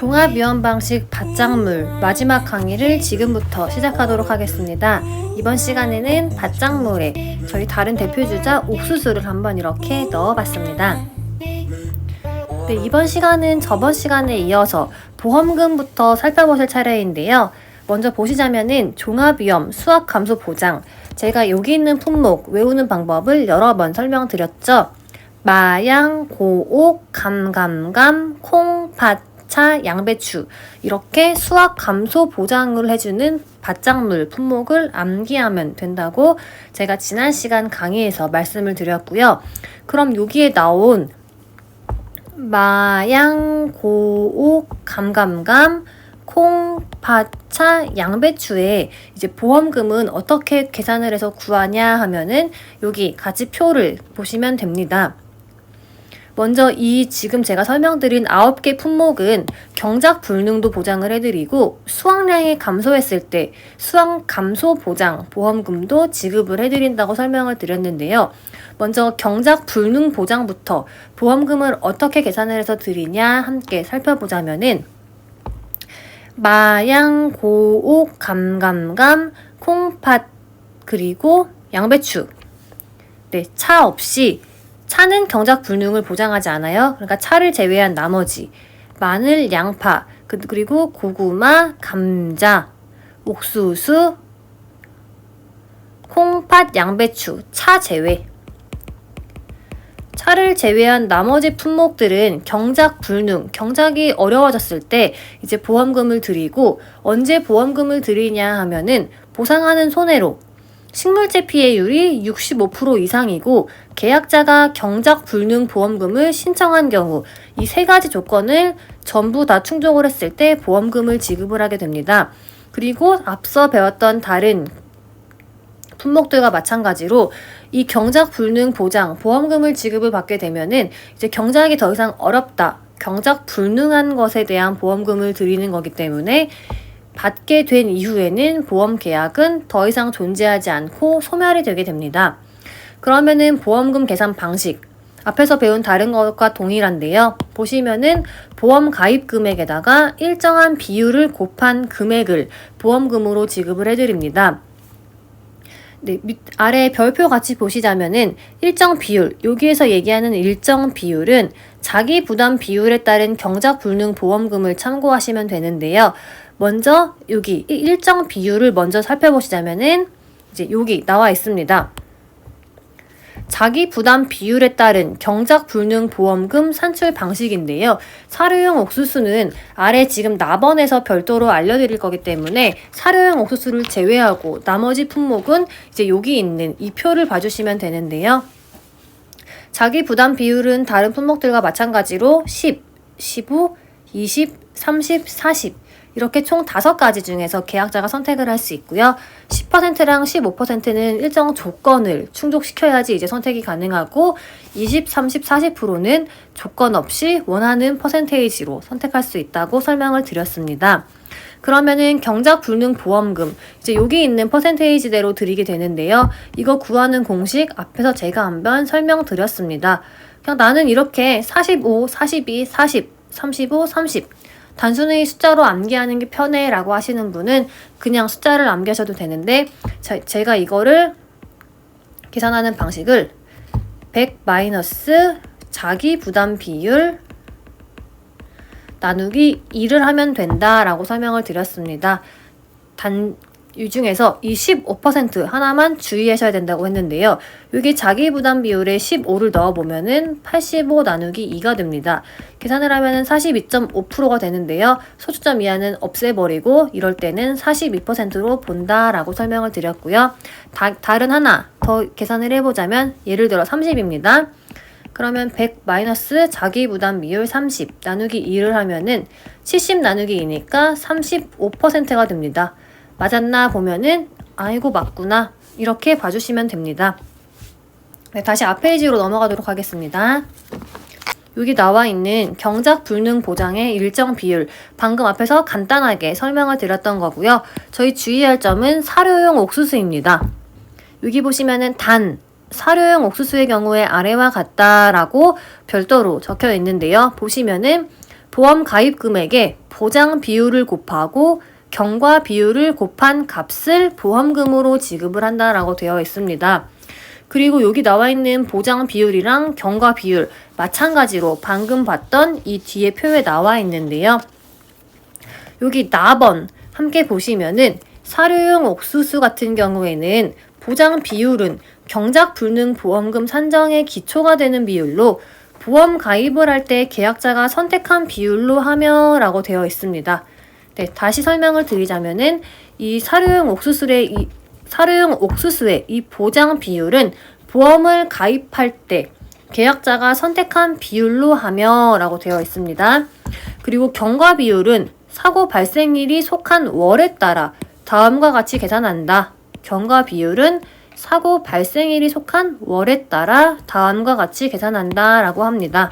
종합위험 방식 밭작물 마지막 강의를 지금부터 시작하도록 하겠습니다. 이번 시간에는 밭작물에 저희 다른 대표주자 옥수수를 한번 이렇게 넣어봤습니다. 네, 이번 시간은 저번 시간에 이어서 보험금부터 살펴보실 차례인데요. 먼저 보시자면은 종합위험 수확감소 보장, 제가 여기 있는 품목 외우는 방법을 여러 번 설명드렸죠. 마양, 고옥, 감감감, 콩, 팥, 차, 양배추 이렇게 수확 감소 보장을 해주는 밭작물 품목을 암기하면 된다고 제가 지난 시간 강의에서 말씀을 드렸고요. 그럼 여기에 나온 마양, 고옥, 감감감, 콩, 팥, 차, 양배추에 이제 보험금은 어떻게 계산을 해서 구하냐 하면은 여기 같이 표를 보시면 됩니다. 먼저 이 지금 제가 설명드린 9개 품목은 경작 불능도 보장을 해드리고 수확량이 감소했을 때 수확 감소 보장 보험금도 지급을 해드린다고 설명을 드렸는데요. 먼저 경작 불능 보장부터 보험금을 어떻게 계산을 해서 드리냐 함께 살펴보자면은 마양, 고옥, 감감감, 콩팥 그리고 양배추 네, 차 없이 차는 경작 불능을 보장하지 않아요. 그러니까 차를 제외한 나머지 마늘, 양파, 그리고 고구마, 감자, 옥수수, 콩팥, 양배추, 차 제외. 차를 제외한 나머지 품목들은 경작 불능, 경작이 어려워졌을 때 이제 보험금을 드리고 언제 보험금을 드리냐 하면은 보상하는 손해로 식물체 피해율이 65% 이상이고 계약자가 경작 불능 보험금을 신청한 경우 이 세 가지 조건을 전부 다 충족을 했을 때 보험금을 지급을 하게 됩니다. 그리고 앞서 배웠던 다른 품목들과 마찬가지로 이 경작 불능 보장 보험금을 지급을 받게 되면은 이제 경작이 더 이상 어렵다, 경작 불능한 것에 대한 보험금을 드리는 거기 때문에 받게 된 이후에는 보험 계약은 더 이상 존재하지 않고 소멸이 되게 됩니다. 그러면은 보험금 계산 방식 앞에서 배운 다른 것과 동일한데요. 보시면은 보험 가입 금액에다가 일정한 비율을 곱한 금액을 보험금으로 지급을 해드립니다. 네, 아래 별표 같이 보시자면은 일정 비율, 여기에서 얘기하는 일정 비율은 자기 부담 비율에 따른 경작 불능 보험금을 참고하시면 되는데요. 먼저 여기 일정 비율을 먼저 살펴보시자면은 이제 여기 나와 있습니다. 자기 부담 비율에 따른 경작 불능 보험금 산출 방식인데요. 사료용 옥수수는 아래 지금 나번에서 별도로 알려드릴 거기 때문에 사료용 옥수수를 제외하고 나머지 품목은 이제 여기 있는 이 표를 봐주시면 되는데요. 자기 부담 비율은 다른 품목들과 마찬가지로 10, 15, 20, 30, 40 이렇게 총 5가지 중에서 계약자가 선택을 할 수 있고요. 10%랑 15%는 일정 조건을 충족시켜야지 이제 선택이 가능하고 20, 30, 40%는 조건 없이 원하는 퍼센테이지로 선택할 수 있다고 설명을 드렸습니다. 그러면은 경작 불능 보험금 이제 여기 있는 퍼센테이지대로 드리게 되는데요. 이거 구하는 공식 앞에서 제가 한번 설명드렸습니다. 그냥 나는 이렇게 45, 42, 40, 35, 30 단순히 숫자로 암기하는 게 편해 라고 하시는 분은 그냥 숫자를 암기하셔도 되는데 제가 이거를 계산하는 방식을 100 마이너스 자기 부담 비율 나누기 2를 하면 된다 라고 설명을 드렸습니다. 이 중에서 이 15% 하나만 주의하셔야 된다고 했는데요. 여기 자기 부담 비율에 15를 넣어보면은 85 나누기 2가 됩니다. 계산을 하면은 42.5%가 되는데요. 소수점 이하는 없애버리고 이럴 때는 42%로 본다라고 설명을 드렸고요. 다른 하나 더 계산을 해보자면 예를 들어 30입니다. 그러면 100 마이너스 자기 부담 비율 30 나누기 2를 하면은 70 나누기 2니까 35%가 됩니다. 맞았나 보면은 아이고 맞구나 이렇게 봐주시면 됩니다. 네, 다시 앞 페이지로 넘어가도록 하겠습니다. 여기 나와 있는 경작 불능 보장의 일정 비율 방금 앞에서 간단하게 설명을 드렸던 거고요. 저희 주의할 점은 사료용 옥수수입니다. 여기 보시면은 단 사료용 옥수수의 경우에 아래와 같다라고 별도로 적혀 있는데요. 보시면은 보험 가입 금액에 보장 비율을 곱하고 경과 비율을 곱한 값을 보험금으로 지급을 한다라고 되어 있습니다. 그리고 여기 나와 있는 보장 비율이랑 경과 비율 마찬가지로 방금 봤던 이 뒤에 표에 나와 있는데요. 여기 나번 함께 보시면은 사료용 옥수수 같은 경우에는 보장 비율은 경작 불능 보험금 산정의 기초가 되는 비율로 보험 가입을 할 때 계약자가 선택한 비율로 하며 라고 되어 있습니다. 네, 다시 설명을 드리자면은 이 사료용 옥수수의 이 보장 비율은 보험을 가입할 때 계약자가 선택한 비율로 하며 라고 되어 있습니다. 그리고 경과 비율은 사고 발생일이 속한 월에 따라 다음과 같이 계산한다. 경과 비율은 사고 발생일이 속한 월에 따라 다음과 같이 계산한다 라고 합니다.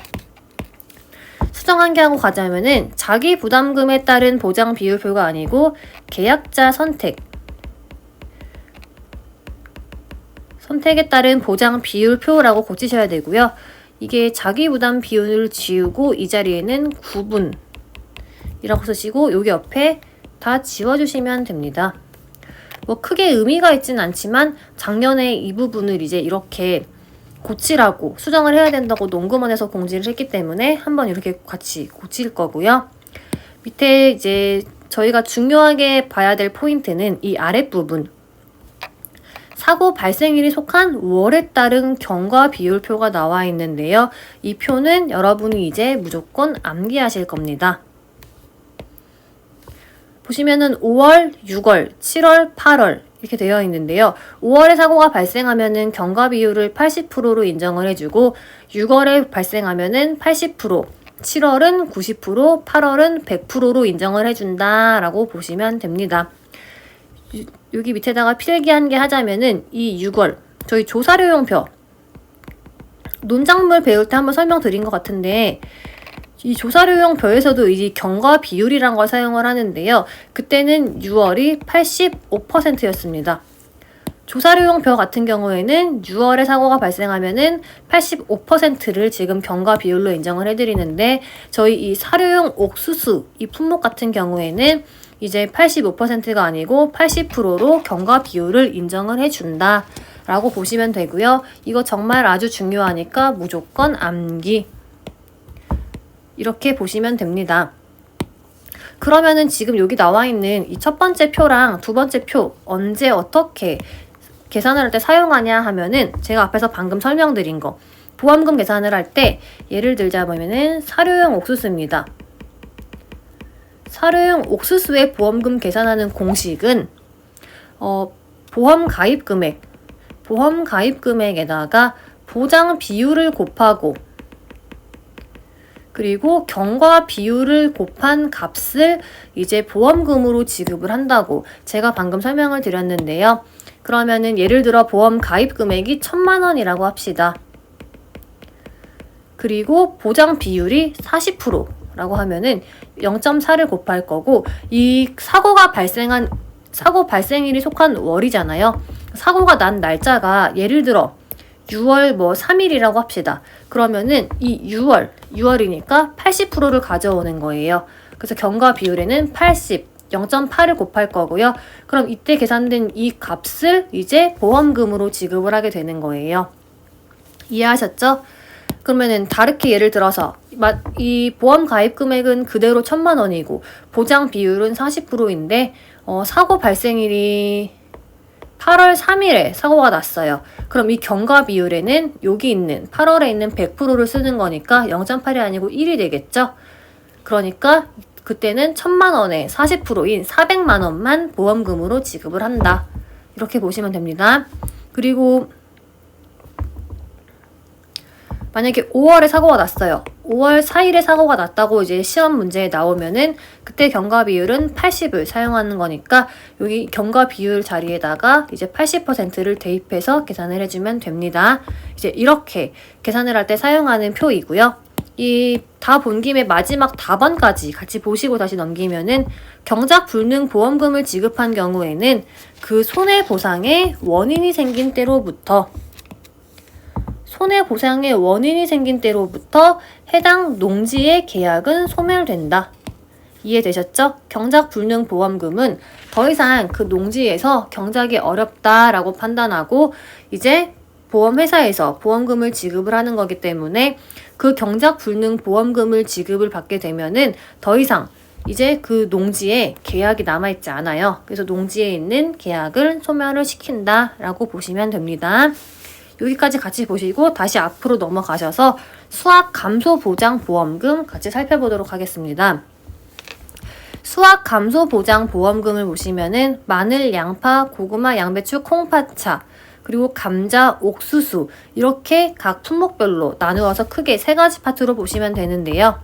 수정 한 개 하고 가자면은 자기 부담금에 따른 보장 비율표가 아니고 계약자 선택에 따른 보장 비율표라고 고치셔야 되고요. 이게 자기 부담 비율을 지우고 이 자리에는 구분이라고 쓰시고 여기 옆에 다 지워주시면 됩니다. 뭐 크게 의미가 있진 않지만 작년에 이 부분을 이제 이렇게 고치라고 수정을 해야 된다고 농구먼에서 공지를 했기 때문에 한번 이렇게 같이 고칠 거고요. 밑에 이제 저희가 중요하게 봐야 될 포인트는 이 아랫부분 사고 발생일이 속한 월에 따른 경과 비율표가 나와 있는데요. 이 표는 여러분이 이제 무조건 암기하실 겁니다. 보시면은 5월, 6월, 7월, 8월 이렇게 되어 있는데요. 5월에 사고가 발생하면은 경과 비율을 80%로 인정을 해주고 6월에 발생하면은 80%, 7월은 90%, 8월은 100%로 인정을 해준다라고 보시면 됩니다. 여기 밑에다가 필기한 게 하자면은 이 6월 저희 조사료용표 논작물 배울 때 한번 설명드린 것 같은데 이 조사료용 표에서도 이 경과 비율이란 걸 사용을 하는데요. 그때는 6월이 85%였습니다. 조사료용 표 같은 경우에는 6월에 사고가 발생하면은 85%를 지금 경과 비율로 인정을 해드리는데 저희 이 사료용 옥수수 이 품목 같은 경우에는 이제 85%가 아니고 80%로 경과 비율을 인정을 해준다 라고 보시면 되고요. 이거 정말 아주 중요하니까 무조건 암기 이렇게 보시면 됩니다. 그러면은 지금 여기 나와 있는 이 첫 번째 표랑 두 번째 표 언제 어떻게 계산을 할 때 사용하냐 하면은 제가 앞에서 방금 설명드린 거 보험금 계산을 할 때 예를 들자면은 사료용 옥수수입니다. 사료용 옥수수의 보험금 계산하는 공식은 보험 가입 금액에다가 보장 비율을 곱하고 그리고 경과 비율을 곱한 값을 이제 보험금으로 지급을 한다고 제가 방금 설명을 드렸는데요. 그러면은 예를 들어 보험 가입 금액이 1,000만 원이라고 합시다. 그리고 보장 비율이 40%라고 하면은 0.4를 곱할 거고 이 사고 발생일이 속한 월이잖아요. 사고가 난 날짜가 예를 들어 6월 3일이라고 합시다. 그러면은 이 6월이니까 80%를 가져오는 거예요. 그래서 경과 비율에는 0.8을 곱할 거고요. 그럼 이때 계산된 이 값을 이제 보험금으로 지급을 하게 되는 거예요. 이해하셨죠? 그러면은 다르게 예를 들어서 이 보험 가입 금액은 그대로 1,000만 원이고 보장 비율은 40%인데 사고 발생일이 8월 3일에 사고가 났어요. 그럼 이 경과 비율에는 여기 있는 8월에 있는 100%를 쓰는 거니까 0.8이 아니고 1이 되겠죠? 그러니까 그때는 1,000만 원에 40%인 400만 원만 보험금으로 지급을 한다. 이렇게 보시면 됩니다. 그리고 만약에 5월에 사고가 났어요. 5월 4일에 사고가 났다고 이제 시험 문제에 나오면은 그때 경과 비율은 80을 사용하는 거니까 여기 경과 비율 자리에다가 이제 80%를 대입해서 계산을 해주면 됩니다. 이제 이렇게 계산을 할 때 사용하는 표이고요. 이 다 본 김에 마지막 답안까지 같이 보시고 다시 넘기면은 경작 불능 보험금을 지급한 경우에는 그 손해보상의 원인이 생긴 때로부터 손해보상의 원인이 생긴 때로부터 해당 농지의 계약은 소멸된다. 이해되셨죠? 경작불능보험금은 더 이상 그 농지에서 경작이 어렵다라고 판단하고 이제 보험회사에서 보험금을 지급을 하는 거기 때문에 그 경작불능보험금을 지급을 받게 되면은 더 이상 이제 그 농지에 계약이 남아있지 않아요. 그래서 농지에 있는 계약을 소멸을 시킨다라고 보시면 됩니다. 여기까지 같이 보시고 다시 앞으로 넘어가셔서 수확감소보장보험금 같이 살펴보도록 하겠습니다. 수확감소보장보험금을 보시면은 마늘, 양파, 고구마, 양배추, 콩파차, 그리고 감자, 옥수수 이렇게 각 품목별로 나누어서 크게 세 가지 파트로 보시면 되는데요.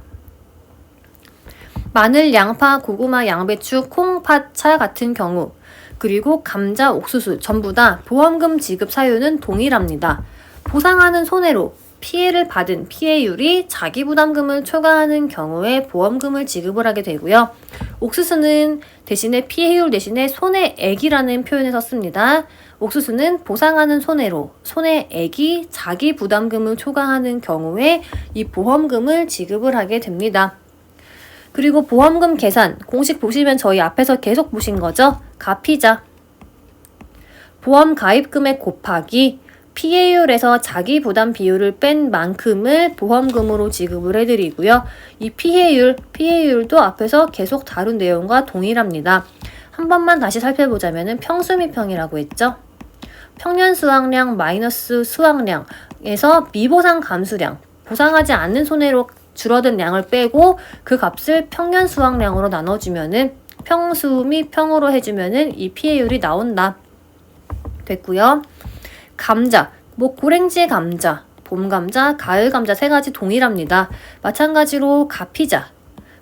마늘, 양파, 고구마, 양배추, 콩파차 같은 경우 그리고 감자, 옥수수 전부 다 보험금 지급 사유는 동일합니다. 보상하는 손해로 피해를 받은 피해율이 자기부담금을 초과하는 경우에 보험금을 지급을 하게 되고요. 옥수수는 대신에 피해율 대신에 손해액이라는 표현을 썼습니다. 옥수수는 보상하는 손해로 손해액이 자기부담금을 초과하는 경우에 이 보험금을 지급을 하게 됩니다. 그리고 보험금 계산 공식 보시면 저희 앞에서 계속 보신 거죠? 가피자 보험 가입 금액 곱하기 피해율에서 자기 부담 비율을 뺀 만큼을 보험금으로 지급을 해드리고요. 이 피해율도 앞에서 계속 다룬 내용과 동일합니다. 한 번만 다시 살펴보자면 평수미평이라고 했죠. 평년 수확량 마이너스 수확량에서 미보상 감수량, 보상하지 않는 손해로 줄어든 양을 빼고 그 값을 평년 수확량으로 나눠주면은 평수미평으로 해주면은 이 피해율이 나온다. 됐고요. 감자, 고랭지 감자, 봄 감자, 가을 감자 세 가지 동일합니다. 마찬가지로 가피자,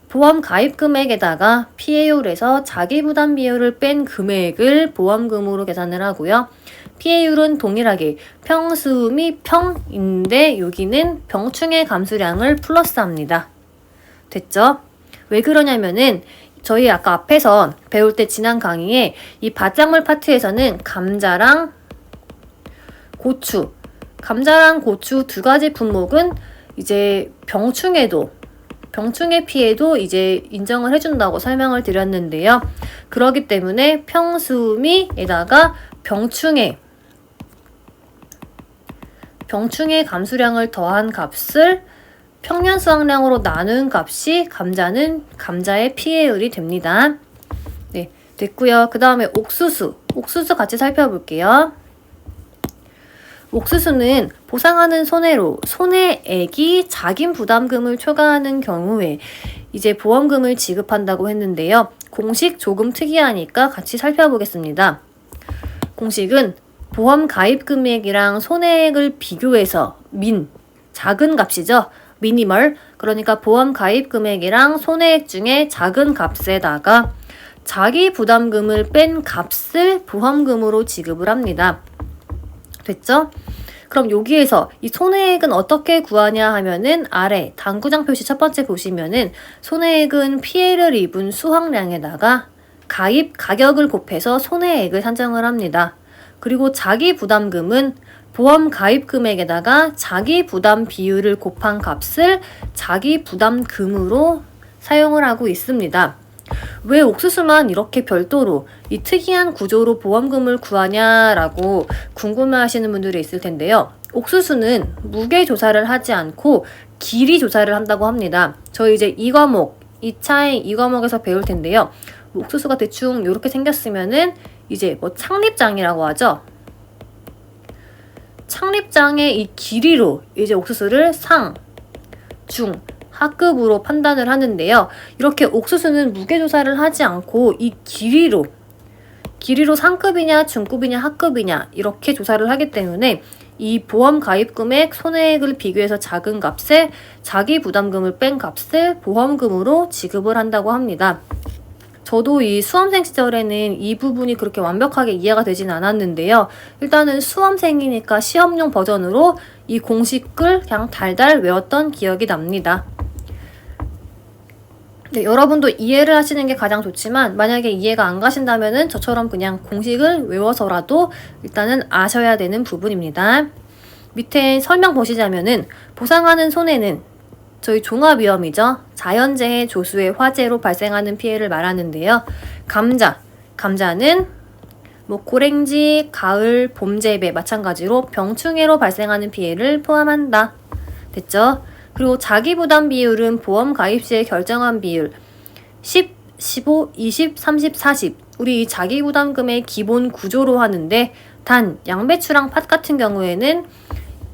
보험 가입 금액에다가 피해율에서 자기 부담 비율을 뺀 금액을 보험금으로 계산을 하고요. 피해율은 동일하게 평수미평인데 여기는 병충해 감수량을 플러스합니다. 됐죠? 왜 그러냐면은 저희 아까 앞에서 배울 때 지난 강의에 이 밭작물 파트에서는 감자랑 고추 두 가지 품목은 이제 병충해 피해도 이제 인정을 해준다고 설명을 드렸는데요. 그렇기 때문에 평수미에다가 병충해 감수량을 더한 값을 평년 수확량으로 나눈 값이 감자의 피해율이 됩니다. 네, 됐고요. 그 다음에 옥수수 같이 살펴볼게요. 옥수수는 보상하는 손해로 손해액이 자기 부담금을 초과하는 경우에 이제 보험금을 지급한다고 했는데요. 공식 조금 특이하니까 같이 살펴보겠습니다. 공식은 보험 가입 금액이랑 손해액을 비교해서 작은 값이죠. 미니멀, 그러니까 보험 가입 금액이랑 손해액 중에 작은 값에다가 자기 부담금을 뺀 값을 보험금으로 지급을 합니다. 됐죠? 그럼 여기에서 이 손해액은 어떻게 구하냐 하면은 아래 당구장 표시 첫 번째 보시면은 손해액은 피해를 입은 수확량에다가 가입 가격을 곱해서 손해액을 산정을 합니다. 그리고 자기 부담금은 보험 가입 금액에다가 자기 부담 비율을 곱한 값을 자기 부담금으로 사용을 하고 있습니다. 왜 옥수수만 이렇게 별도로 이 특이한 구조로 보험금을 구하냐라고 궁금해하시는 분들이 있을 텐데요. 옥수수는 무게 조사를 하지 않고 길이 조사를 한다고 합니다. 저희 이제 이 과목, 2차의 이 과목에서 배울 텐데요. 옥수수가 대충 이렇게 생겼으면은 이제 창립장이라고 하죠. 창립장의 이 길이로 이제 옥수수를 상, 중, 하급으로 판단을 하는데요. 이렇게 옥수수는 무게조사를 하지 않고 이 길이로 상급이냐 중급이냐 하급이냐 이렇게 조사를 하기 때문에 이 보험 가입 금액 손해액을 비교해서 작은 값에 자기 부담금을 뺀 값을 보험금으로 지급을 한다고 합니다. 저도 이 수험생 시절에는 이 부분이 그렇게 완벽하게 이해가 되진 않았는데요. 일단은 수험생이니까 시험용 버전으로 이 공식을 그냥 달달 외웠던 기억이 납니다. 네, 여러분도 이해를 하시는 게 가장 좋지만 만약에 이해가 안 가신다면은 저처럼 그냥 공식을 외워서라도 일단은 아셔야 되는 부분입니다. 밑에 설명 보시자면은 보상하는 손해는 저희 종합위험이죠. 자연재해, 조수의 화재로 발생하는 피해를 말하는데요. 감자는 고랭지, 가을, 봄 재배 마찬가지로 병충해로 발생하는 피해를 포함한다. 됐죠? 그리고 자기부담 비율은 보험 가입 시에 결정한 비율 10, 15, 20, 30, 40 우리 이 자기부담금의 기본 구조로 하는데 단 양배추랑 팥 같은 경우에는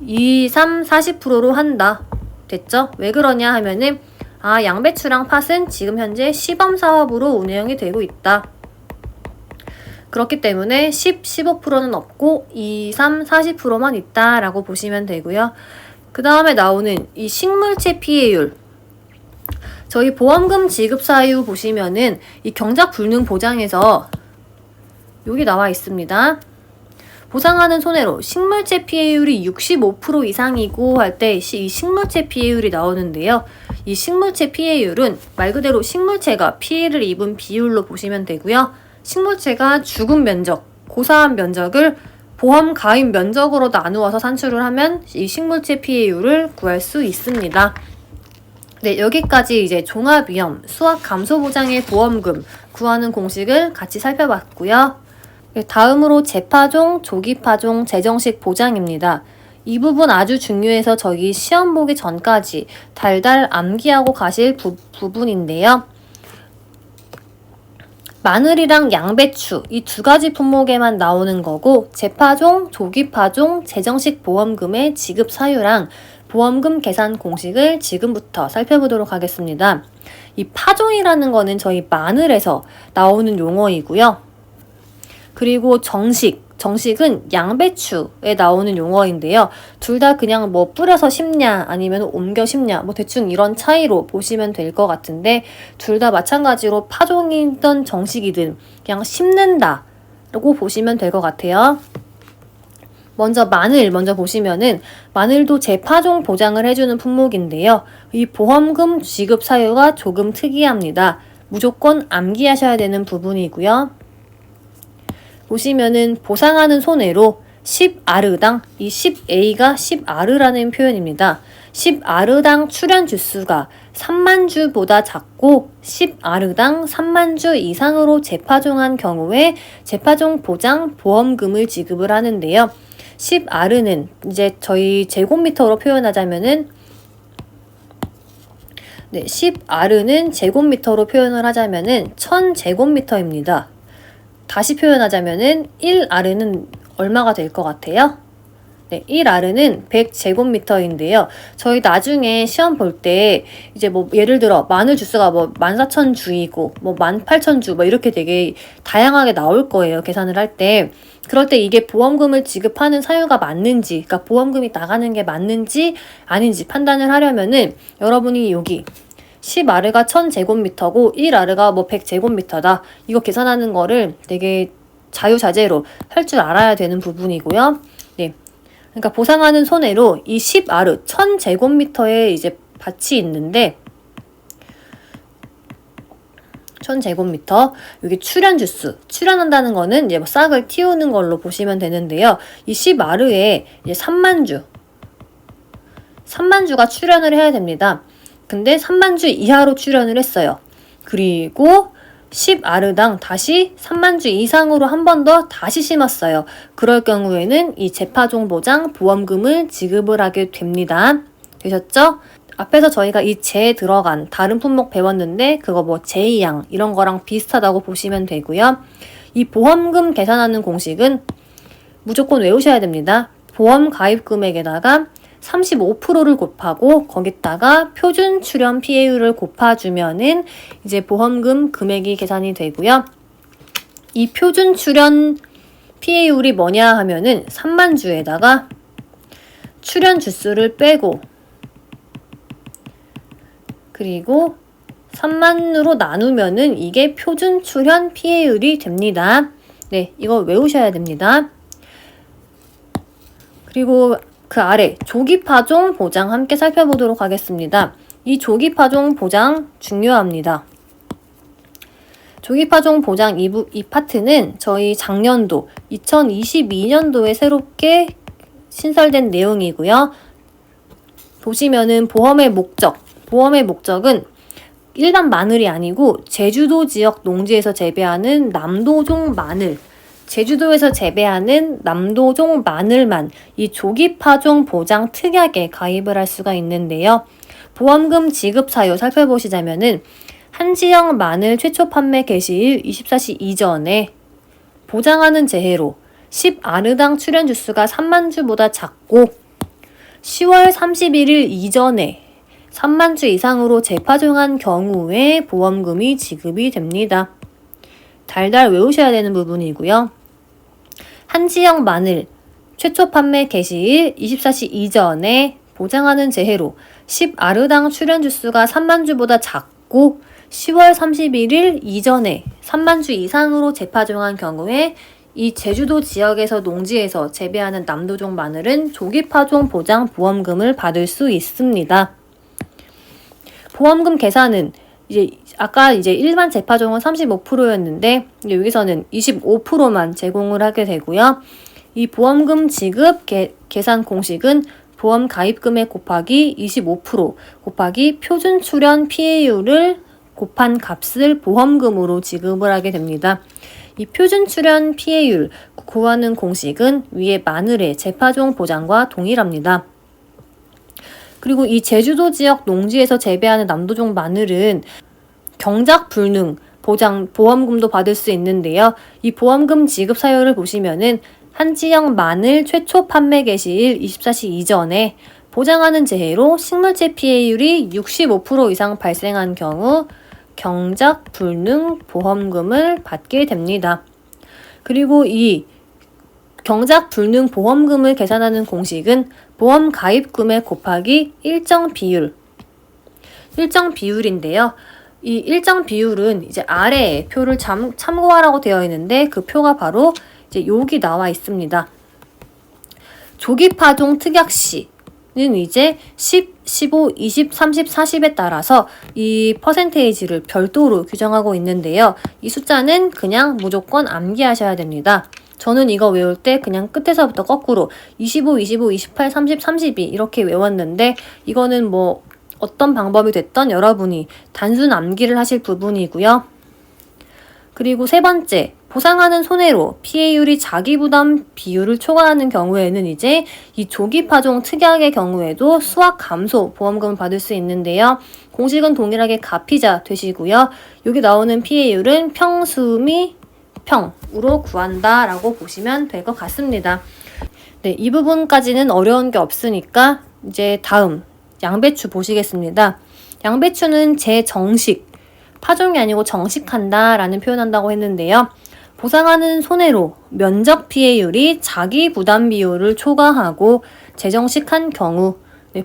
2, 3, 40%로 한다. 됐죠? 왜 그러냐 하면은 양배추랑 팥은 지금 현재 시범사업으로 운영이 되고 있다. 그렇기 때문에 10, 15%는 없고 2, 3, 40%만 있다라고 보시면 되고요. 그 다음에 나오는 이 식물체 피해율. 저희 보험금 지급 사유 보시면은 이 경작 불능 보장에서 여기 나와 있습니다. 보상하는 손해로 식물체 피해율이 65% 이상이고 할 때 이 식물체 피해율이 나오는데요. 이 식물체 피해율은 말 그대로 식물체가 피해를 입은 비율로 보시면 되고요. 식물체가 죽은 면적, 고사한 면적을 보험 가입 면적으로 나누어서 산출을 하면 이 식물체 피해율을 구할 수 있습니다. 네, 여기까지 이제 종합위험, 수학 감소 보장의 보험금 구하는 공식을 같이 살펴봤고요. 다음으로 재파종, 조기파종, 재정식 보장입니다. 이 부분 아주 중요해서 저기 시험 보기 전까지 달달 암기하고 가실 부분인데요. 마늘이랑 양배추 이 두 가지 품목에만 나오는 거고 재파종, 조기파종, 재정식 보험금의 지급 사유랑 보험금 계산 공식을 지금부터 살펴보도록 하겠습니다. 이 파종이라는 거는 저희 마늘에서 나오는 용어이고요. 그리고 정식은 양배추에 나오는 용어인데요. 둘 다 그냥 뿌려서 심냐 아니면 옮겨 심냐 대충 이런 차이로 보시면 될 것 같은데 둘 다 마찬가지로 파종이든 정식이든 그냥 심는다 라고 보시면 될 것 같아요. 먼저 마늘 보시면은 마늘도 재파종 보장을 해주는 품목인데요. 이 보험금 지급 사유가 조금 특이합니다. 무조건 암기하셔야 되는 부분이고요. 보시면은 보상하는 손해로 10아르당 이 10A가 10아르라는 표현입니다. 10아르당 출연 주수가 3만 주보다 작고 10아르당 3만 주 이상으로 재파종한 경우에 재파종 보장 보험금을 지급을 하는데요. 10아르는 이제 저희 제곱미터로 표현하자면은 10아르는 제곱미터로 표현을 하자면은 1000제곱미터입니다. 다시 표현하자면은 1아르는 얼마가 될 것 같아요? 1아르는 100제곱미터인데요. 저희 나중에 시험 볼 때 이제 예를 들어 마늘 주스가 14,000주이고 18,000주 이렇게 되게 다양하게 나올 거예요. 계산을 할 때. 그럴 때 이게 보험금을 지급하는 사유가 맞는지, 그러니까 보험금이 나가는 게 맞는지 아닌지 판단을 하려면은 여러분이 여기 10아르가 1000제곱미터고 1아르가 100제곱미터다. 이거 계산하는 거를 되게 자유자재로 할 줄 알아야 되는 부분이고요. 네. 그러니까 보상하는 손해로 이 10아르 1000제곱미터에 이제 밭이 있는데 1000제곱미터 여기 출연 주수 출연한다는 거는 이제 싹을 틔우는 걸로 보시면 되는데요. 이 10아르에 이제 3만 주가 출연을 해야 됩니다. 근데 3만 주 이하로 출연을 했어요. 그리고 10아르당 다시 3만 주 이상으로 한 번 더 다시 심었어요. 그럴 경우에는 이 재파종 보장 보험금을 지급을 하게 됩니다. 되셨죠? 앞에서 저희가 이 재에 들어간 다른 품목 배웠는데 그거 제이양 이런 거랑 비슷하다고 보시면 되고요. 이 보험금 계산하는 공식은 무조건 외우셔야 됩니다. 보험 가입 금액에다가 35%를 곱하고 거기다가 표준 출연 피해율을 곱해주면은 이제 보험금 금액이 계산이 되고요. 이 표준 출연 피해율이 뭐냐 하면은 3만 주에다가 출연 주수를 빼고 그리고 3만으로 나누면은 이게 표준 출연 피해율이 됩니다. 네, 이거 외우셔야 됩니다. 그리고 그 아래 조기파종 보장 함께 살펴보도록 하겠습니다. 이 조기파종 보장 중요합니다. 조기파종 보장 이 파트는 저희 작년도 2022년도에 새롭게 신설된 내용이고요. 보시면은 보험의 목적은 일반 마늘이 아니고 제주도 지역 농지에서 재배하는 남도종 마늘, 제주도에서 재배하는 남도종 마늘만 이 조기 파종 보장 특약에 가입을 할 수가 있는데요. 보험금 지급 사유 살펴보시자면은 한지영 마늘 최초 판매 개시일 24시 이전에 보장하는 재해로 10아르당 출현 주수가 3만 주보다 작고 10월 31일 이전에 3만 주 이상으로 재파종한 경우에 보험금이 지급이 됩니다. 달달 외우셔야 되는 부분이고요. 한지영 마늘 최초 판매 개시일 24시 이전에 보장하는 재해로 10아르당 출현 주수가 3만 주보다 작고 10월 31일 이전에 3만 주 이상으로 재파종한 경우에 이 제주도 지역에서 농지에서 재배하는 남도종 마늘은 조기 파종 보장 보험금을 받을 수 있습니다. 보험금 계산은 아까 일반 재파종은 35%였는데 여기서는 25%만 제공을 하게 되고요. 이 보험금 지급 계산 공식은 보험 가입금액 곱하기 25% 곱하기 표준 출현 피해율을 곱한 값을 보험금으로 지급을 하게 됩니다. 이 표준 출현 피해율 구하는 공식은 위에 마늘의 재파종 보장과 동일합니다. 그리고 이 제주도 지역 농지에서 재배하는 남도종 마늘은 경작 불능 보험금도 받을 수 있는데요. 이 보험금 지급 사유를 보시면은 한지영 마늘 최초 판매 개시일 24시 이전에 보장하는 재해로 식물체 피해율이 65% 이상 발생한 경우 경작 불능 보험금을 받게 됩니다. 그리고 이 경작 불능 보험금을 계산하는 공식은 보험 가입금액 곱하기 일정 비율인데요. 이 일정 비율은 아래에 표를 참고하라고 되어 있는데 그 표가 바로 여기 나와 있습니다. 조기 파종 특약 시는 10, 15, 20, 30, 40에 따라서 이 퍼센테이지를 별도로 규정하고 있는데요. 이 숫자는 그냥 무조건 암기하셔야 됩니다. 저는 이거 외울 때 그냥 끝에서부터 거꾸로 25, 25, 28, 30, 32 이렇게 외웠는데 이거는 뭐 어떤 방법이 됐던 여러분이 단순 암기를 하실 부분이고요. 그리고 세 번째, 보상하는 손해로 피해율이 자기부담 비율을 초과하는 경우에는 이 조기 파종 특약의 경우에도 수확 감소 보험금을 받을 수 있는데요. 공식은 동일하게 가피자 되시고요. 여기 나오는 피해율은 평수미 평으로 구한다라고 보시면 될 것 같습니다. 네, 이 부분까지는 어려운 게 없으니까 다음 양배추 보시겠습니다. 양배추는 재정식, 파종이 아니고 정식한다 라는 표현한다고 했는데요. 보상하는 손해로 면적 피해율이 자기 부담 비율을 초과하고 재정식한 경우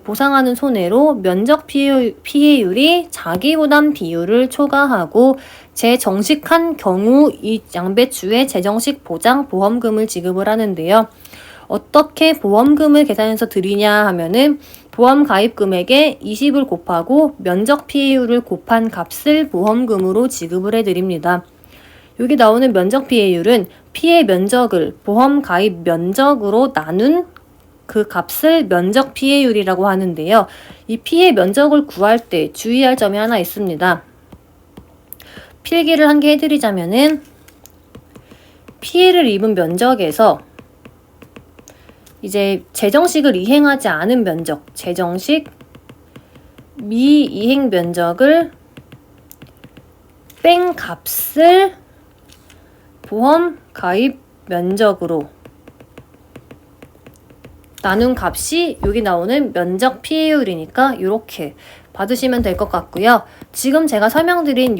보상하는 손해로 면적 피해율이 자기 부담 비율을 초과하고 재정식한 경우 이 양배추의 재정식 보장 보험금을 지급을 하는데요. 어떻게 보험금을 계산해서 드리냐 하면은 보험 가입 금액에 20을 곱하고 면적 피해율을 곱한 값을 보험금으로 지급을 해드립니다. 여기 나오는 면적 피해율은 피해 면적을 보험 가입 면적으로 나눈 그 값을 면적 피해율이라고 하는데요. 이 피해 면적을 구할 때 주의할 점이 하나 있습니다. 필기를 한 개 해드리자면은 피해를 입은 면적에서 재정식을 이행하지 않은 면적, 재정식 미이행 면적을 뺀 값을 보험 가입 면적으로 나눈 값이 여기 나오는 면적 피해율이니까 이렇게 받으시면 될 것 같고요. 지금 제가 설명드린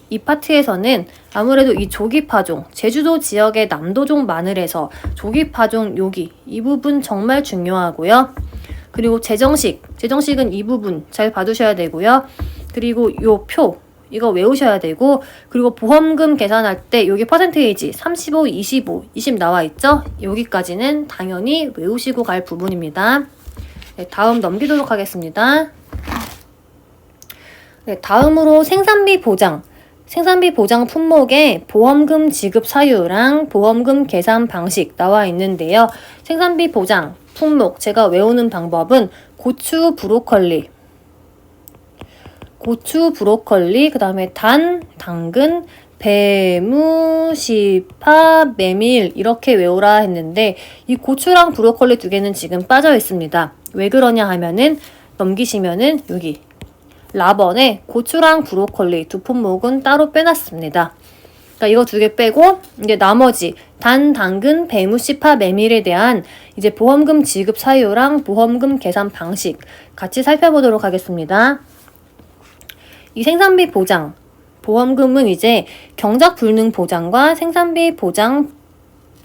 이 파트에서는 아무래도 이 조기 파종, 제주도 지역의 남도종 마늘에서 조기 파종 이 부분 정말 중요하고요. 그리고 재정식은 이 부분 잘 봐두셔야 되고요. 그리고 요 표, 이거 외우셔야 되고, 그리고 보험금 계산할 때 여기 퍼센테이지 35, 25, 20 나와 있죠? 여기까지는 당연히 외우시고 갈 부분입니다. 네, 다음 넘기도록 하겠습니다. 네, 다음으로 생산비 보장 품목에 보험금 지급 사유랑 보험금 계산 방식 나와 있는데요. 생산비 보장 품목 제가 외우는 방법은 고추, 브로콜리, 그 다음에 단, 당근, 배무, 시파, 메밀 이렇게 외우라 했는데 이 고추랑 브로콜리 두 개는 지금 빠져 있습니다. 왜 그러냐 하면은 넘기시면은 여기 라번에 고추랑 브로콜리 두 품목은 따로 빼놨습니다. 그러니까 이거 두 개 빼고 이제 나머지 단, 당근, 배무, 시파, 메밀에 대한 이제 보험금 지급 사유랑 보험금 계산 방식 같이 살펴보도록 하겠습니다. 이 생산비 보장, 보험금은 이제 경작 불능 보장과 생산비 보장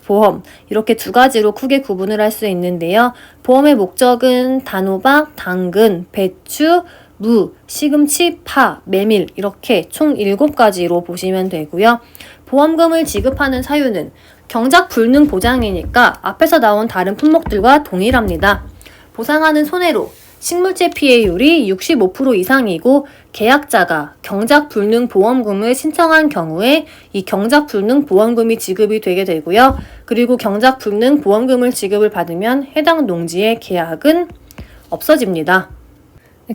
보험 이렇게 두 가지로 크게 구분을 할 수 있는데요. 보험의 목적은 단호박, 당근, 배추, 무, 시금치, 파, 메밀 이렇게 총 7가지로 보시면 되고요. 보험금을 지급하는 사유는 경작 불능 보장이니까 앞에서 나온 다른 품목들과 동일합니다. 보상하는 손해로 식물체 피해율이 65% 이상이고 계약자가 경작 불능 보험금을 신청한 경우에 이 경작 불능 보험금이 지급이 되게 되고요. 그리고 경작 불능 보험금을 지급을 받으면 해당 농지의 계약은 없어집니다.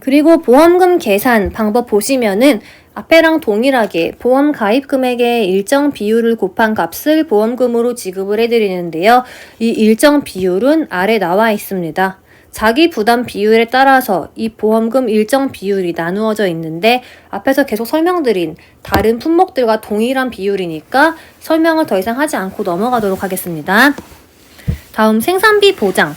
그리고 보험금 계산 방법 보시면은 앞에랑 동일하게 보험 가입 금액의 일정 비율을 곱한 값을 보험금으로 지급을 해드리는데요. 이 일정 비율은 아래 나와 있습니다. 자기 부담 비율에 따라서 이 보험금 일정 비율이 나누어져 있는데 앞에서 계속 설명드린 다른 품목들과 동일한 비율이니까 설명을 더 이상 하지 않고 넘어가도록 하겠습니다. 다음 생산비 보장.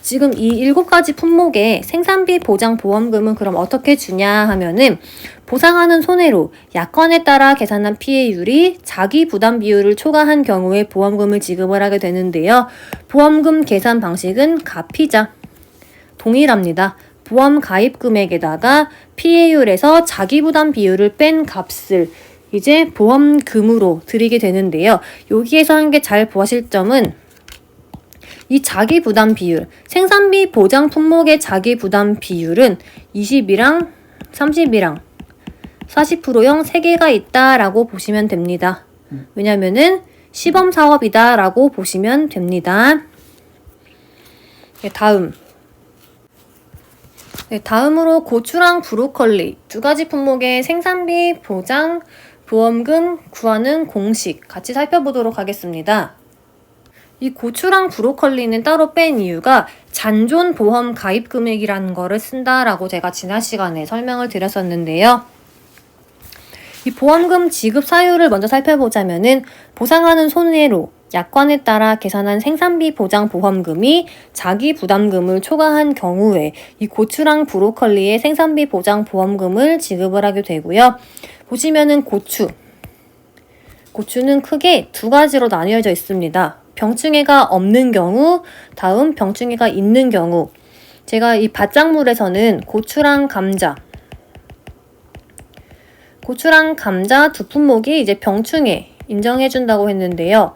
지금 이 7가지 품목의 생산비 보장 보험금은 그럼 어떻게 주냐 하면은 보상하는 손해로 약관에 따라 계산한 피해율이 자기 부담 비율을 초과한 경우에 보험금을 지급을 하게 되는데요. 보험금 계산 방식은 가피자. 동일합니다. 보험 가입 금액에다가 피해율에서 자기 부담 비율을 뺀 값을 이제 보험금으로 드리게 되는데요. 여기에서 한 개 잘 보실 점은 이 자기 부담 비율, 생산비 보장 품목의 자기 부담 비율은 20이랑 30이랑 40%형 3개가 있다라고 보시면 됩니다. 왜냐면은 시범 사업이다라고 보시면 됩니다. 다음으로 고추랑 브로콜리 두 가지 품목의 생산비 보장 보험금 구하는 공식 같이 살펴보도록 하겠습니다. 이 고추랑 브로콜리는 따로 뺀 이유가 잔존 보험 가입 금액이라는 거를 쓴다라고 제가 지난 시간에 설명을 드렸었는데요. 이 보험금 지급 사유를 먼저 살펴보자면은 보상하는 손해로 약관에 따라 계산한 생산비 보장 보험금이 자기 부담금을 초과한 경우에 이 고추랑 브로콜리의 생산비 보장 보험금을 지급을 하게 되고요. 보시면은 고추는 크게 두 가지로 나뉘어져 있습니다. 병충해가 없는 경우, 다음 병충해가 있는 경우. 제가 이 밭작물에서는 고추랑 감자 두 품목이 이제 병충해 인정해준다고 했는데요.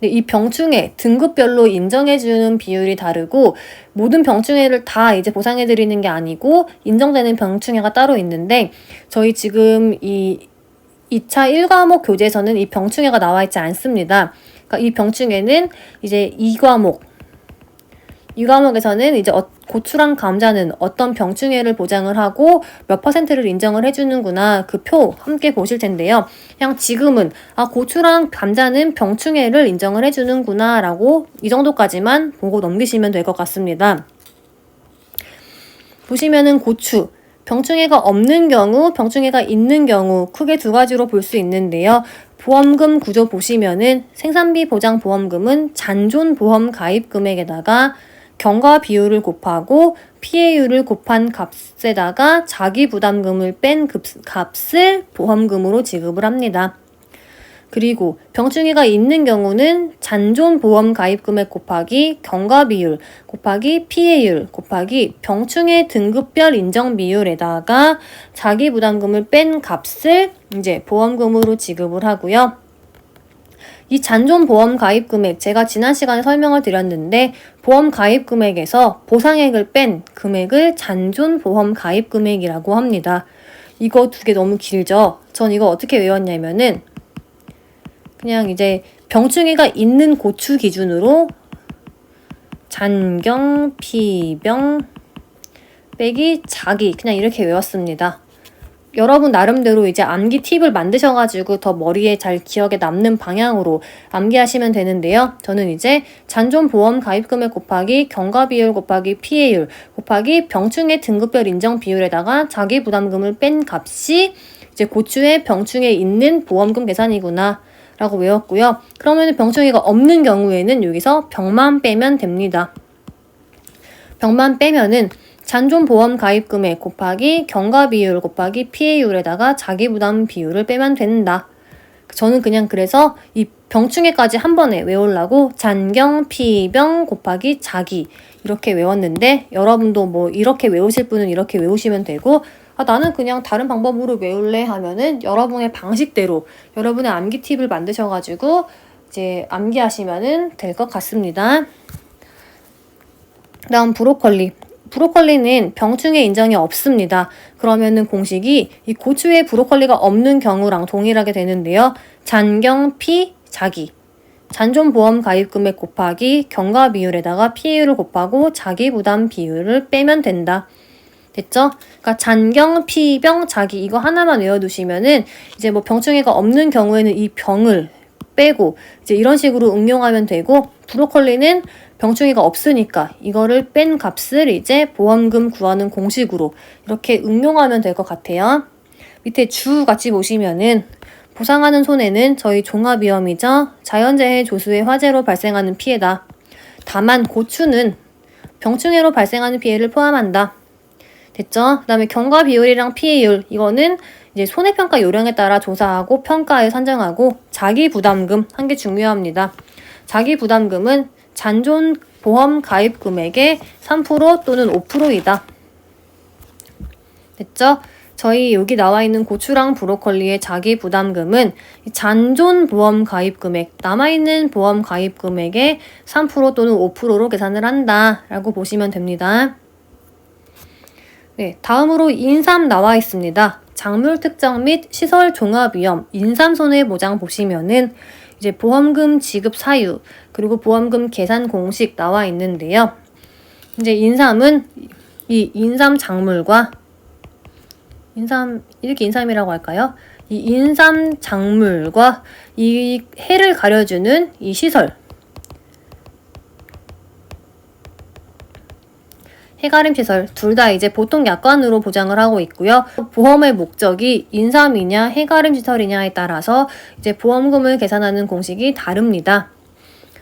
네, 이 병충해 등급별로 인정해주는 비율이 다르고 모든 병충해를 다 이제 보상해드리는 게 아니고 인정되는 병충해가 따로 있는데 저희 지금 이 2차 1과목 교재에서는 이 병충해가 나와 있지 않습니다. 그러니까 이 병충해는 이제 2과목에서는 이제 고추랑 감자는 어떤 병충해를 보장을 하고 몇 %를 인정을 해주는구나 그 표 함께 보실 텐데요. 그냥 지금은 고추랑 감자는 병충해를 인정을 해주는구나 라고 이 정도까지만 보고 넘기시면 될 것 같습니다. 보시면은 고추 병충해가 없는 경우, 병충해가 있는 경우 크게 두 가지로 볼 수 있는데요. 보험금 구조 보시면은 생산비 보장 보험금은 잔존 보험 가입 금액에다가 경과 비율을 곱하고 피해율을 곱한 값에다가 자기 부담금을 뺀 값을 보험금으로 지급을 합니다. 그리고 병충해가 있는 경우는 잔존 보험 가입 금액 곱하기 경과 비율 곱하기 피해율 곱하기 병충해 등급별 인정 비율에다가 자기 부담금을 뺀 값을 이제 보험금으로 지급을 하고요. 이 잔존 보험 가입 금액 제가 지난 시간에 설명을 드렸는데 보험 가입 금액에서 보상액을 뺀 금액을 잔존 보험 가입 금액이라고 합니다. 이거 두 개 너무 길죠? 전 이거 어떻게 외웠냐면은 그냥 이제 병충해가 있는 고추 기준으로 잔경, 피병, 빼기 자기 그냥 이렇게 외웠습니다. 여러분 나름대로 이제 암기 팁을 만드셔가지고 더 머리에 잘 기억에 남는 방향으로 암기하시면 되는데요. 저는 이제 잔존보험 가입금액 곱하기 경과비율 곱하기 피해율 곱하기 병충해 등급별 인정 비율에다가 자기부담금을 뺀 값이 이제 고추에 병충해 있는 보험금 계산이구나 라고 외웠고요. 그러면 병충해가 없는 경우에는 여기서 병만 빼면 됩니다. 병만 빼면은 잔존보험 가입금액 곱하기 경과비율 곱하기 피해율에다가 자기부담 비율을 빼면 된다. 저는 그냥 그래서 이 병충해까지 한 번에 외우려고 잔경, 피병 곱하기 자기 이렇게 외웠는데 여러분도 뭐 이렇게 외우실 분은 이렇게 외우시면 되고 나는 그냥 다른 방법으로 외울래 하면은 여러분의 방식대로 여러분의 암기 팁을 만드셔가지고 이제 암기하시면은 될 것 같습니다. 다음 브로콜리는 병충해 인정이 없습니다. 그러면은 공식이 이 고추에 브로콜리가 없는 경우랑 동일하게 되는데요. 잔경, 피, 자기. 잔존보험 가입금액 곱하기 경과비율에다가 피해율을 곱하고 자기부담 비율을 빼면 된다. 됐죠? 그러니까 잔경, 피병, 자기 이거 하나만 외워두시면은 이제 뭐 병충해가 없는 경우에는 이 병을 빼고 이제 이런 식으로 응용하면 되고 브로콜리는 병충해가 없으니까 이거를 뺀 값을 이제 보험금 구하는 공식으로 이렇게 응용하면 될 것 같아요. 밑에 주 같이 보시면은 보상하는 손해는 저희 종합위험이죠. 자연재해, 조수의 화재로 발생하는 피해다. 다만 고추는 병충해로 발생하는 피해를 포함한다. 됐죠? 그 다음에 경과비율이랑 피해율 이거는 이제 손해평가 요령에 따라 조사하고 평가에 산정하고 자기부담금 한 게 중요합니다. 자기부담금은 잔존보험 가입금액의 3% 또는 5%이다. 됐죠? 저희 여기 나와 있는 고추랑 브로콜리의 자기부담금은 잔존보험 가입금액, 남아있는 보험 가입금액의 3% 또는 5%로 계산을 한다 라고 보시면 됩니다. 네, 다음으로 인삼 나와 있습니다. 작물 특정 및 시설 종합위험, 인삼 손해보장 보시면은 이제 보험금 지급 사유, 그리고 보험금 계산 공식 나와 있는데요. 이제 인삼은 이 인삼 작물과 이렇게 인삼이라고 할까요? 이 인삼 작물과 이 해를 가려주는 이 시설, 해가림 시설 둘 다 이제 보통 약관으로 보장을 하고 있고요. 보험의 목적이 인삼이냐 해가림 시설이냐에 따라서 이제 보험금을 계산하는 공식이 다릅니다.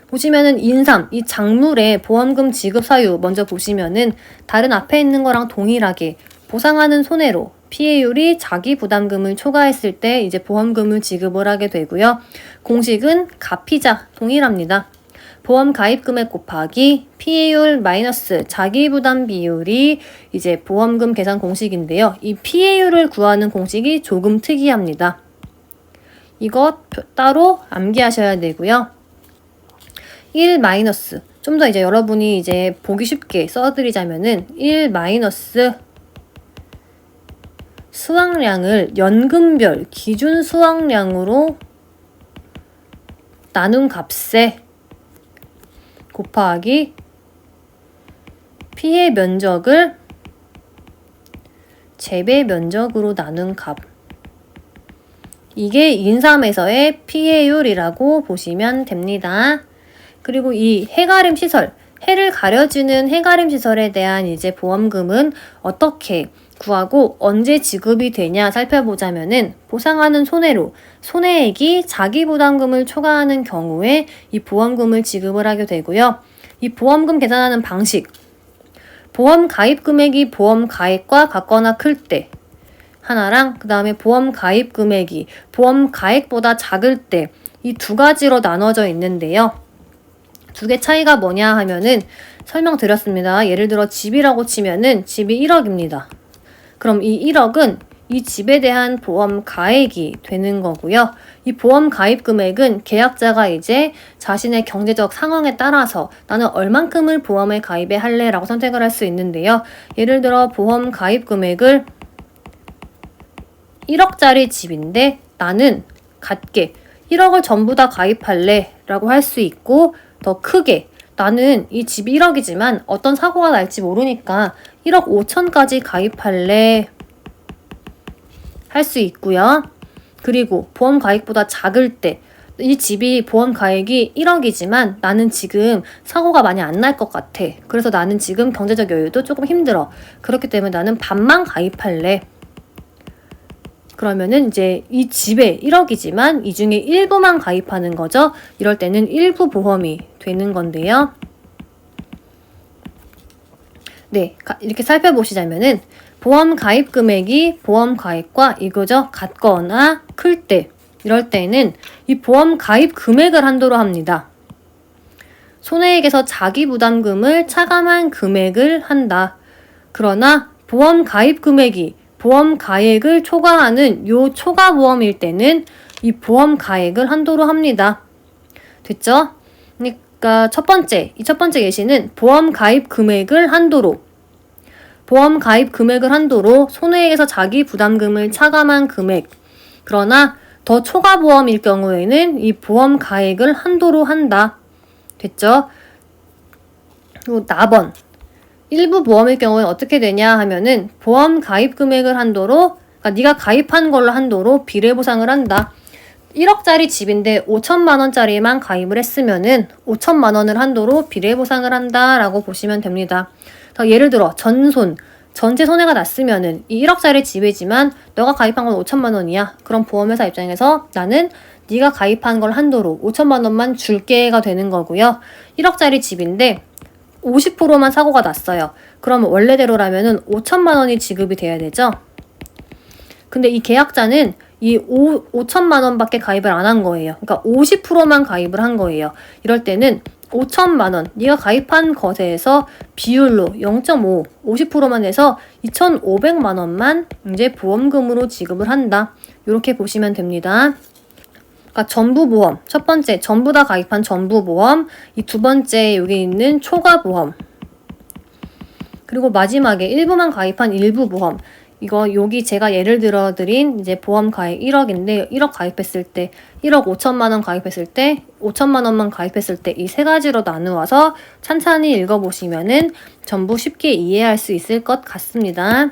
보시면은 인삼, 이 작물의 보험금 지급 사유 먼저 보시면은 다른 앞에 있는 거랑 동일하게 보상하는 손해로 피해율이 자기 부담금을 초과했을 때 이제 보험금을 지급을 하게 되고요. 공식은 가피자 동일합니다. 보험 가입금액 곱하기 피해율 마이너스 자기부담 비율이 이제 보험금 계산 공식인데요. 이 피해율을 구하는 공식이 조금 특이합니다. 이것 따로 암기하셔야 되고요. 1 마이너스 좀 더 이제 여러분이 이제 보기 쉽게 써드리자면은 1 마이너스 수확량을 연금별 기준 수확량으로 나눈 값에 곱하기 피해 면적을 재배 면적으로 나눈 값. 이게 인삼에서의 피해율이라고 보시면 됩니다. 그리고 이 해가림 시설, 해를 가려주는 해가림 시설에 대한 이제 보험금은 어떻게 구하고 언제 지급이 되냐 살펴보자면은 보상하는 손해로 손해액이 자기부담금을 초과하는 경우에 이 보험금을 지급을 하게 되고요. 이 보험금 계산하는 방식, 보험 가입 금액이 보험 가액과 같거나 클 때 하나랑 그 다음에 보험 가입 금액이 보험 가액보다 작을 때 이 두 가지로 나눠져 있는데요. 두 개 차이가 뭐냐 하면은 설명드렸습니다. 예를 들어 집이라고 치면은 집이 1억입니다. 그럼 이 1억은 이 집에 대한 보험 가액이 되는 거고요. 이 보험 가입 금액은 계약자가 이제 자신의 경제적 상황에 따라서 나는 얼만큼을 보험에 가입해 할래 라고 선택을 할 수 있는데요. 예를 들어 보험 가입 금액을 1억짜리 집인데 나는 같게 1억을 전부 다 가입할래 라고 할 수 있고, 더 크게 나는 이 집이 1억이지만 어떤 사고가 날지 모르니까 1억 5천까지 가입할래 할 수 있고요. 그리고 보험 가입보다 작을 때, 이 집이 보험 가액이 1억이지만 나는 지금 사고가 많이 안 날 것 같아. 그래서 나는 지금 경제적 여유도 조금 힘들어. 그렇기 때문에 나는 반만 가입할래. 그러면은 이제 이 집에 1억이지만 이 중에 일부만 가입하는 거죠. 이럴 때는 일부 보험이 되는 건데요. 네, 이렇게 살펴보시자면은 보험 가입 금액이 보험 가입과 이거죠. 같거나 클 때, 이럴 때는 이 보험 가입 금액을 한도로 합니다. 손해액에서 자기 부담금을 차감한 금액을 한다. 그러나 보험 가입 금액이 보험 가액을 초과하는 요 초과 보험일 때는 이 보험 가액을 한도로 합니다. 됐죠? 그러니까 이 첫 번째 예시는 보험 가입 금액을 한도로, 보험 가입 금액을 한도로 손해액에서 자기 부담금을 차감한 금액. 그러나 더 초과 보험일 경우에는 이 보험 가액을 한도로 한다. 됐죠? 그리고 나번. 일부 보험일 경우에 어떻게 되냐 하면은 보험 가입 금액을 한도로, 그러니까 네가 가입한 걸로 한도로 비례 보상을 한다. 1억짜리 집인데 5천만 원짜리만 가입을 했으면은 5천만 원을 한도로 비례 보상을 한다라고 보시면 됩니다. 예를 들어 전체 손해가 났으면은 이 1억짜리 집이지만 너가 가입한 건 5천만 원이야. 그럼 보험회사 입장에서 나는 네가 가입한 걸 한도로 5천만 원만 줄게가 되는 거고요. 1억짜리 집인데 50%만 사고가 났어요. 그럼 원래대로라면은 5천만 원이 지급이 돼야 되죠. 근데 이 계약자는 이 5천만 원밖에 가입을 안 한 거예요. 그러니까 50%만 가입을 한 거예요. 이럴 때는 5천만 원, 네가 가입한 것에서 비율로 0.5, 50%만 해서 2,500만 원만 이제 보험금으로 지급을 한다. 이렇게 보시면 됩니다. 그러니까 전부 보험, 첫 번째 전부 다 가입한 전부 보험, 이 두 번째 여기 있는 초과 보험, 그리고 마지막에 일부만 가입한 일부 보험. 여기 제가 예를 들어 드린 이제 보험 가입 1억인데 1억 가입했을 때 1억 5천만 원 가입했을 때 5천만 원만 가입했을 때 이 세 가지로 나누어서 찬찬히 읽어보시면은 전부 쉽게 이해할 수 있을 것 같습니다.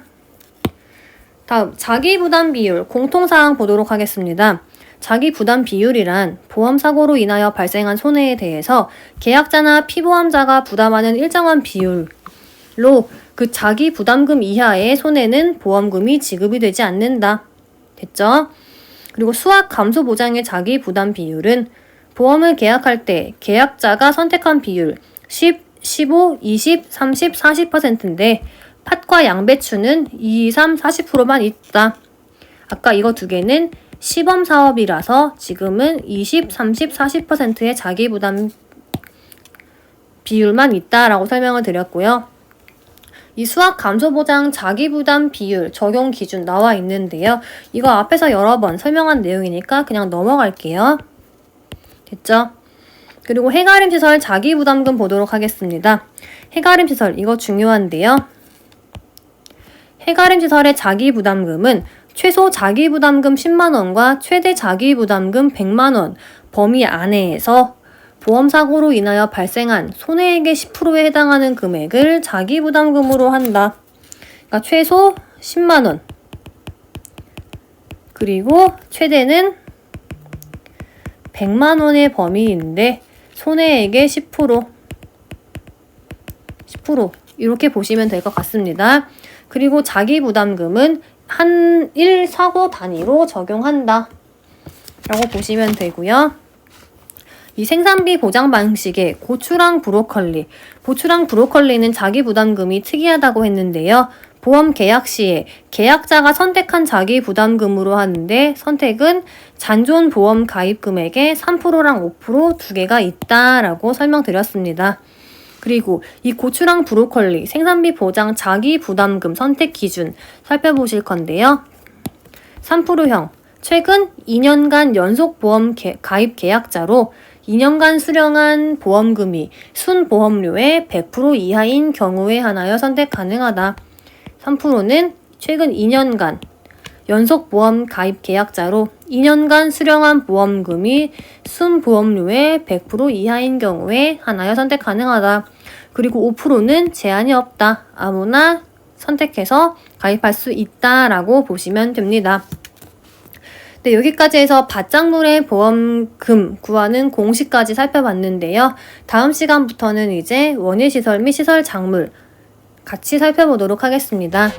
다음 자기 부담 비율 공통사항 보도록 하겠습니다. 자기 부담 비율이란 보험 사고로 인하여 발생한 손해에 대해서 계약자나 피보험자가 부담하는 일정한 비율로 그 자기 부담금 이하의 손해는 보험금이 지급이 되지 않는다. 됐죠? 그리고 수학 감소 보장의 자기 부담 비율은 보험을 계약할 때 계약자가 선택한 비율 10, 15, 20, 30, 40%인데 팥과 양배추는 2, 3, 40%만 있다. 아까 이거 두 개는 시범 사업이라서 지금은 20, 30, 40%의 자기 부담 비율만 있다라고 설명을 드렸고요. 이 수학 감소 보장 자기 부담 비율 적용 기준 나와 있는데요. 이거 앞에서 여러 번 설명한 내용이니까 그냥 넘어갈게요. 됐죠? 그리고 해가림 시설 자기 부담금 보도록 하겠습니다. 해가림 시설 이거 중요한데요. 해가림 시설의 자기 부담금은 최소 자기 부담금 10만 원과 최대 자기 부담금 100만 원 범위 안에에서 보험사고로 인하여 발생한 손해액의 10%에 해당하는 금액을 자기부담금으로 한다. 그러니까 최소 10만 원. 그리고 최대는 100만 원의 범위인데 손해액의 10% 이렇게 보시면 될 것 같습니다. 그리고 자기부담금은 한 1사고 단위로 적용한다. 라고 보시면 되고요. 이 생산비 보장 방식의 고추랑 브로콜리는 자기 부담금이 특이하다고 했는데요. 보험 계약 시에 계약자가 선택한 자기 부담금으로 하는데 선택은 잔존 보험 가입 금액의 3%랑 5% 두 개가 있다라고 설명드렸습니다. 그리고 이 고추랑 브로콜리 생산비 보장 자기 부담금 선택 기준 살펴보실 건데요. 3%형 최근 2년간 연속 보험 가입 계약자로 2년간 수령한 보험금이 순보험료의 100% 이하인 경우에 한하여 선택 가능하다. 3%는 최근 2년간 연속보험 가입 계약자로 2년간 수령한 보험금이 순보험료의 100% 이하인 경우에 하나여 선택 가능하다. 그리고 5%는 제한이 없다. 아무나 선택해서 가입할 수 있다라고 보시면 됩니다. 네, 여기까지 해서 바짝물의 보험금 구하는 공식까지 살펴봤는데요. 다음 시간부터는 이제 원예시설 및 시설작물 같이 살펴보도록 하겠습니다.